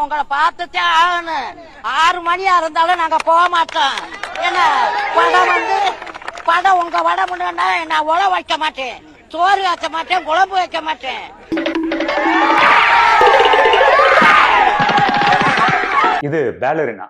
உங்களை பார்த்துட்டே ஆகணும். 6 மணியா இருந்தாலும் நாங்க போக மாட்டோம். என்ன படம் உங்க வட முன்னா நான் உழ வைக்க மாட்டேன், சோறு வைக்க மாட்டேன், குழம்பு வைக்க மாட்டேன். இது பேலரினா.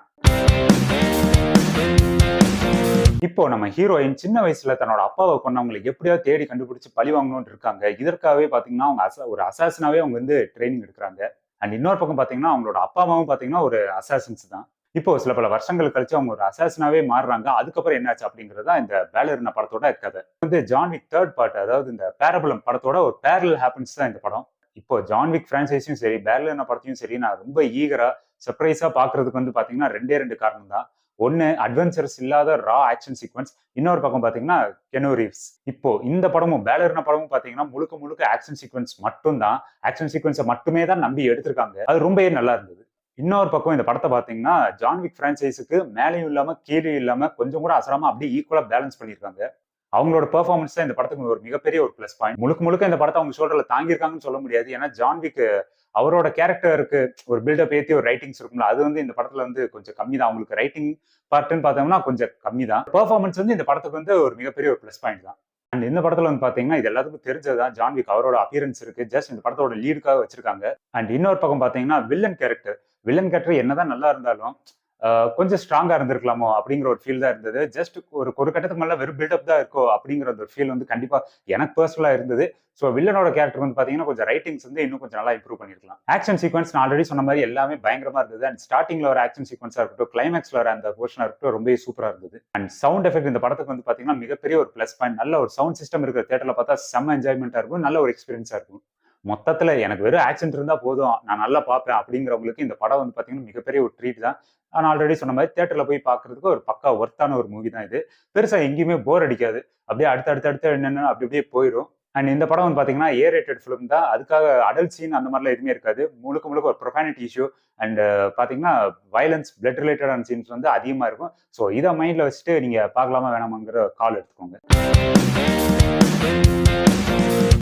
இப்போ நம்ம ஹீரோயின் சின்ன வயசுல தன்னோட அப்பாவை கொண்டவங்களுக்கு எப்படியாவது தேடி கண்டுபிடிச்சு பழி வாங்கணும்னு இருக்காங்க. இதற்காகவே பாத்தீங்கன்னா அவங்க ஒரு அசாசினாவே அவங்க வந்து ட்ரைனிங் எடுக்கிறாங்க. அண்ட் இன்னொரு பக்கம் பாத்தீங்கன்னா அவங்களோட அப்பா அம்மாவும் பாத்தீங்கன்னா ஒரு அசாசின்ஸ் தான். இப்போ சில பல வருஷங்கள் கழிச்சு அவங்க ஒரு அசாசினாவே மாறுறாங்க. அதுக்கப்புறம் என்னாச்சு அப்படிங்கறதா இந்த பேலரினா படத்தோட கதை. வந்து ஜான்விக் 3rd பார்ட், அதாவது இந்த பேரபலம் படத்தோட ஒரு பேரலல் ஹேப்பன்ஸ் தான் இந்த படம். இப்போ ஜான்விக் பிரான்சைஸையும் சரி, பேலரினா படத்தையும் சரி, நான் ரொம்ப ஈகரா சர்ப்ரைஸா பாக்குறதுக்கு வந்து பாத்தீங்கன்னா ரெண்டே காரணம் தான். ஒன்னு, அட்வென்ச்சர்ஸ் இல்லாத ரா ஆக்ஷன் சீக்வன்ஸ். இன்னொரு பக்கம் பாத்தீங்கன்னா கெனு ரீவ்ஸ். இப்போ இந்த படமும் பேலரினா படமும் பாத்தீங்கன்னா முழுக்க ஆக்ஷன் சீக்வன்ஸ் மட்டும் தான். ஆக்ஷன் சீக்வன்ஸை மட்டுமே தான் நம்பி எடுத்திருக்காங்க. அது ரொம்பவே நல்லா இருந்தது. இன்னொரு பக்கம் இந்த படத்தை பாத்தீங்கன்னா ஜான்விக் பிரான்சைஸுக்கு மேலேயும் இல்லாம கீழே இல்லாம கொஞ்சம் கூட அசராம அப்படியே ஈக்குவலா பேலன்ஸ் பண்ணிருக்காங்க. அவங்களோட பெர்ஃபார்மன்ஸ் தான் இந்த படத்துக்கு ஒரு மிகப்பெரிய ஒரு பிளஸ் பாயிண்ட். முழுக்க இந்த படத்தை அவங்க ஷோல்டர்ல தாங்கியிருக்காங்கன்னு சொல்ல முடியாது. ஏன்னா ஜான்விக் அவரோட கேரக்டருக்கு ஒரு பில்டப் ஏற்றி ஒரு ரைட்டிங்ஸ் இருக்கும்ல, அது வந்து இந்த படத்துல வந்து கொஞ்சம் கம்மி தான். அவங்களுக்கு ரைட்டிங் பார்ட்னு பார்த்தோம்னா கொஞ்சம் கம்மி தான். பெர்ஃபார்மன்ஸ் வந்து இந்த படத்துக்கு வந்து ஒரு மிகப்பெரிய ஒரு பிளஸ் பாயிண்ட் தான். அண்ட் இந்த படத்துல வந்து பாத்தீங்கன்னா இது எல்லாத்துக்கும் தெரிஞ்சதுதான், ஜான்விக் அவரோட அப்பியரன்ஸ் இருக்கு, ஜஸ்ட் இந்த படத்தோட லீடுக்காக வச்சிருக்காங்க. அண்ட் இன்னொரு பக்கம் பாத்தீங்கன்னா வில்லன் கேரக்டர் என்னதான் நல்லா இருந்தாலும் கொஞ்சம் ஸ்ட்ராங்கா இருந்திருக்கலாமோ அப்படிங்கிற ஒரு ஃபீல் தான் இருந்தது. ஜஸ்ட் ஒரு கட்டத்துக்கு மேல வெறும் பில்டப் தான் இருக்கோ அப்படிங்கிற ஒரு ஃபீல் வந்து கண்டிப்பா எனக்கு பர்சனலா இருந்தது. ஸோ வில்லனோட கேரக்டர் வந்து பாத்தீங்கன்னா கொஞ்சம் ரைட்டிங்ஸ் வந்து இன்னும் கொஞ்சம் நல்லா இம்ப்ரூவ் பண்ணிருக்கலாம். ஆக்ஷன் சீக்வன்ஸ் நான் ஆல்ரெடி சொன்ன மாதிரி எல்லாமே பயங்கரமா இருந்தது. அண்ட் ஸ்டார்டிங்ல ஒரு ஆக்ஷன் சீக்வன்ஸா இருக்கட்டும், கிளைமேக்ஸ்ல வர அந்த போர்ஷனா இருக்கட்டும், ரொம்ப சூப்பரா இருந்தது. அண்ட் சவுண்ட் எஃபெக்ட் இந்த படத்துக்கு வந்து பாத்தீங்கன்னா மிகப்பெரிய ஒரு பிளஸ் பாயிண்ட். நல்ல ஒரு சவுண்ட் சிஸ்டம் இருக்கிற தியேட்டர்ல பார்த்தா செம்ம என்ஜாய்மெண்டா இருக்கும், நல்ல ஒரு எக்ஸ்பீரியன்ஸா இருக்கும். மொத்தத்துல எனக்கு வெறும் ஆக்ஷன் இருந்தா போதும், நான் நல்லா பார்ப்பேன் அப்படிங்கிறவங்களுக்கு இந்த படம் வந்து பாத்தீங்கன்னா மிகப்பெரிய ஒரு ட்ரீட் தான். நான் ஆல்ரெடி சொன்ன மாதிரி தியேட்டர்ல போய் பாக்குறதுக்கு ஒரு பக்கா ஒர்த்தான ஒரு மூவி தான் இது. பெருசா எங்கேயுமே போர் அடிக்காது. அப்படியே அடுத்து என்னென்ன அப்படியே போயிடும். அண்ட் இந்த படம் வந்து பாத்தீங்கன்னா ரேட்டட் ஃபிலிம் தான். அதுக்காக அடல்ட் சீன் அந்த மாதிரிலாம் எதுவுமே இருக்காது. முழுக்க ஒரு ப்ரொஃபானிட்டி இஷ்யூ அண்ட் பாத்தீங்கன்னா வயலன்ஸ், பிளட் ரிலேட்டடான சீன்ஸ் வந்து அதிகமா இருக்கும். ஸோ இதை மைண்ட்ல வச்சுட்டு நீங்க பார்க்கலாமா வேணாமாங்கிற கால் எடுத்துக்கோங்க.